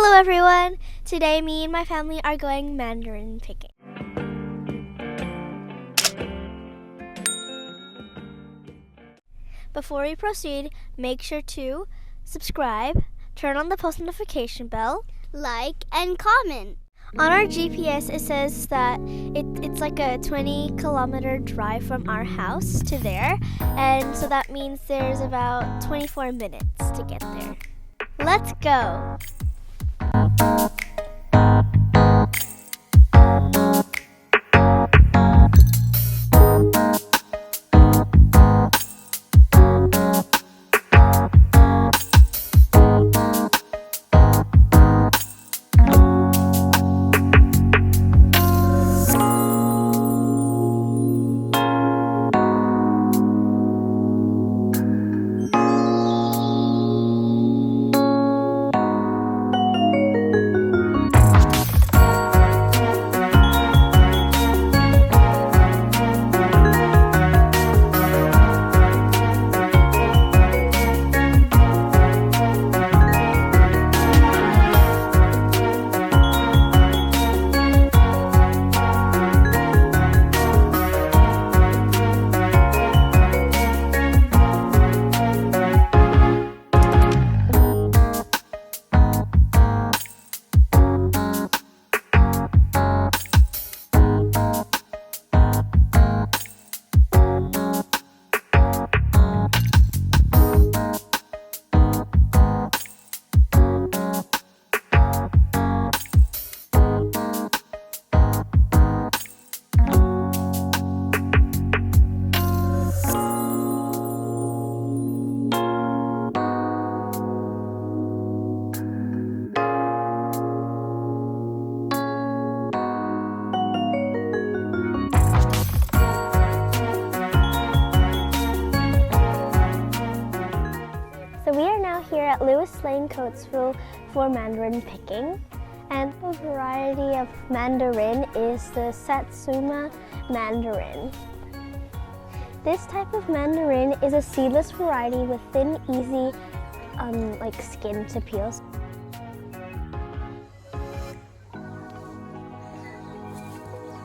Hello everyone! Today me and my family are going mandarin picking. Before we proceed, make sure to subscribe, turn on the post notification bell, like, and comment. On our GPS it says that it's like a 20-kilometer drive from our house to there, and so that means there's about 24 minutes to get there. Let's go! At Lewis Lane, Coatesville for mandarin picking, and the variety of mandarin is the Satsuma mandarin. This type of mandarin is a seedless variety with thin, easy skin to peel.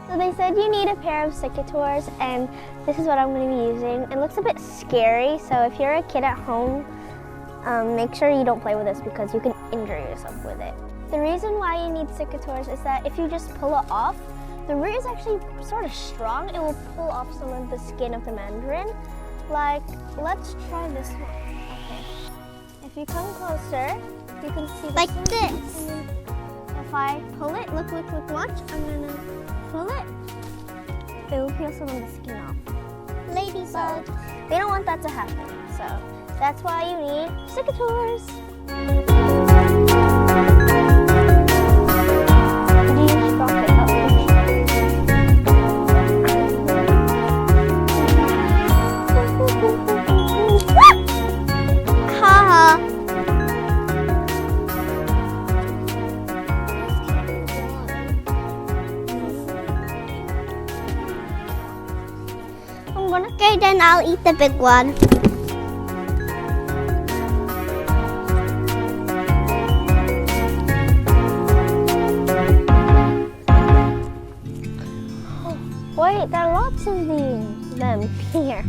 So they said you need a pair of secateurs, and this is what I'm going to be using. It looks a bit scary, so if you're a kid at home, make sure you don't play with this because you can injure yourself with it. The reason why you need secateurs is that if you just pull it off, the root is actually sort of strong. It will pull off some of the skin of the mandarin. Like, let's try this one. Okay. If you come closer, you can see like this. If I pull it, look, watch. I'm gonna pull it. It will peel some of the skin off. Ladybug. So, we don't want that to happen. So that's why you need secateurs. Okay, then I'll eat the big one. Wait, there are lots of them here.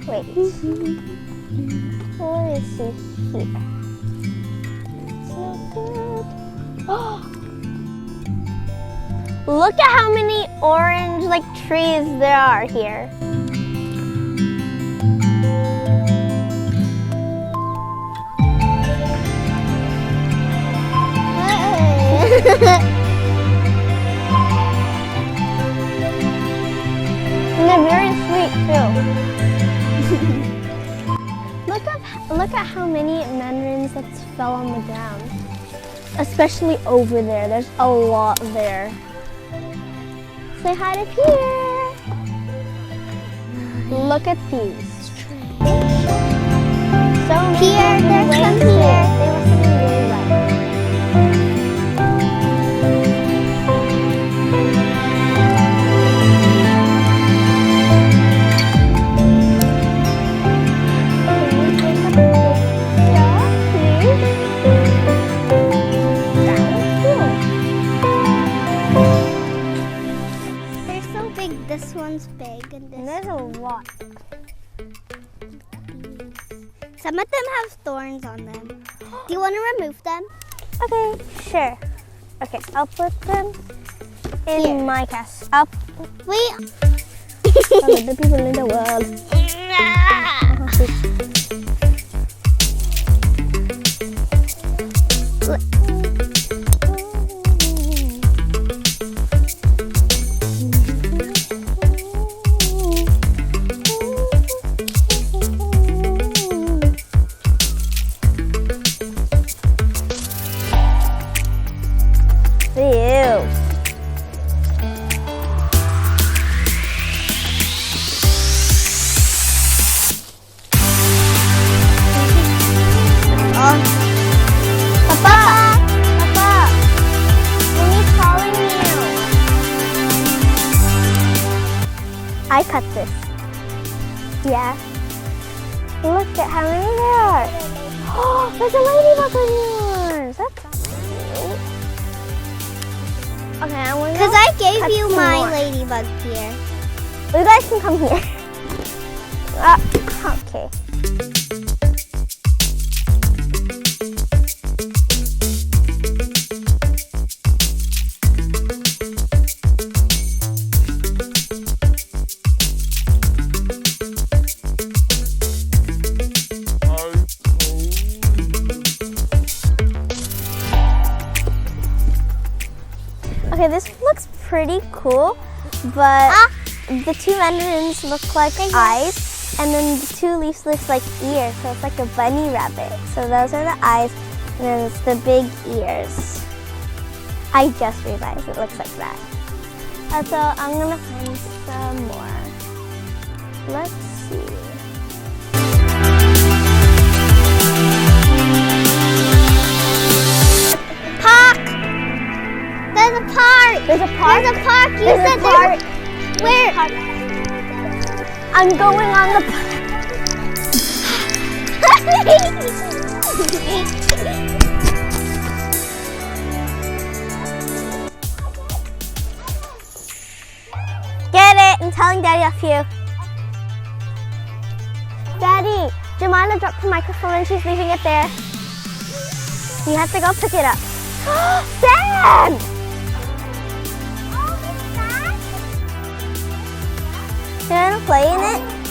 Wait. What is it here? It's not good. Oh! Look at how many orange trees there are here. And they're very sweet too. Look at how many mandarins that fell on the ground. Especially over there. There's a lot there. Say hi to Pierre. Look at these trees. So Pierre, there's some here. They must have been really wet. Can we take a picture? Some of them have thorns on them. Do you want to remove them? Okay, sure. Okay, I'll put them in Here. my castle. I'll Wait. all of the people in the world. Ew. Papa! Papa! Mommy's calling you. I cut this. Yeah. Look at how many there are. Oh, there's a ladybug on yours. That's cute. Okay, I want to Because I gave cut you some my more. ladybug here. You guys can come here. Okay. Okay, this looks pretty cool, but the two mandarins look like eyes, and then the two leaves look like ears, so it's like a bunny rabbit. So those are the eyes, and then it's the big ears. I just realized it looks like that. So I'm gonna find some more. Let's see. Park! There's a park! There's a park? There's a park! You There's said a park. Where? I'm going on the park. Get it! I'm telling Daddy off you. Daddy, Jamila dropped the microphone and she's leaving it there. You have to go pick it up. Sam! You want to play in it?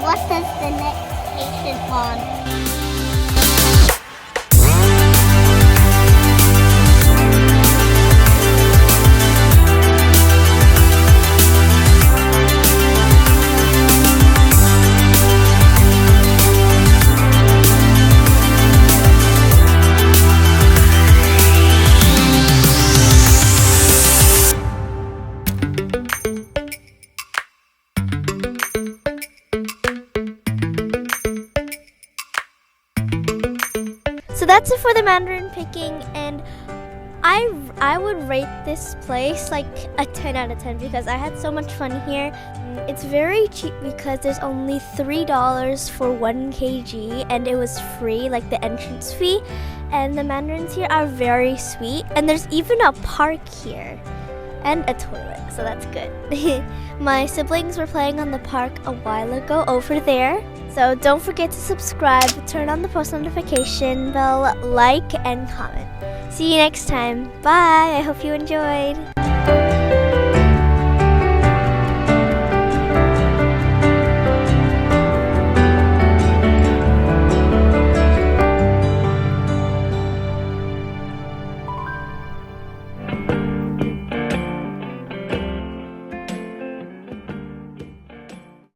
what does the next patient want? So that's it for the Mandarin picking, and I would rate this place like a 10 out of 10 because I had so much fun here. It's very cheap because there's only $3 for 1 kg and it was free, like the entrance fee. And the Mandarins here are very sweet, and there's even a park here and a toilet, so that's good. My siblings were playing on the park a while ago over there. So don't forget to subscribe, turn on the post notification bell, like, and comment. See you next time. Bye! I hope you enjoyed.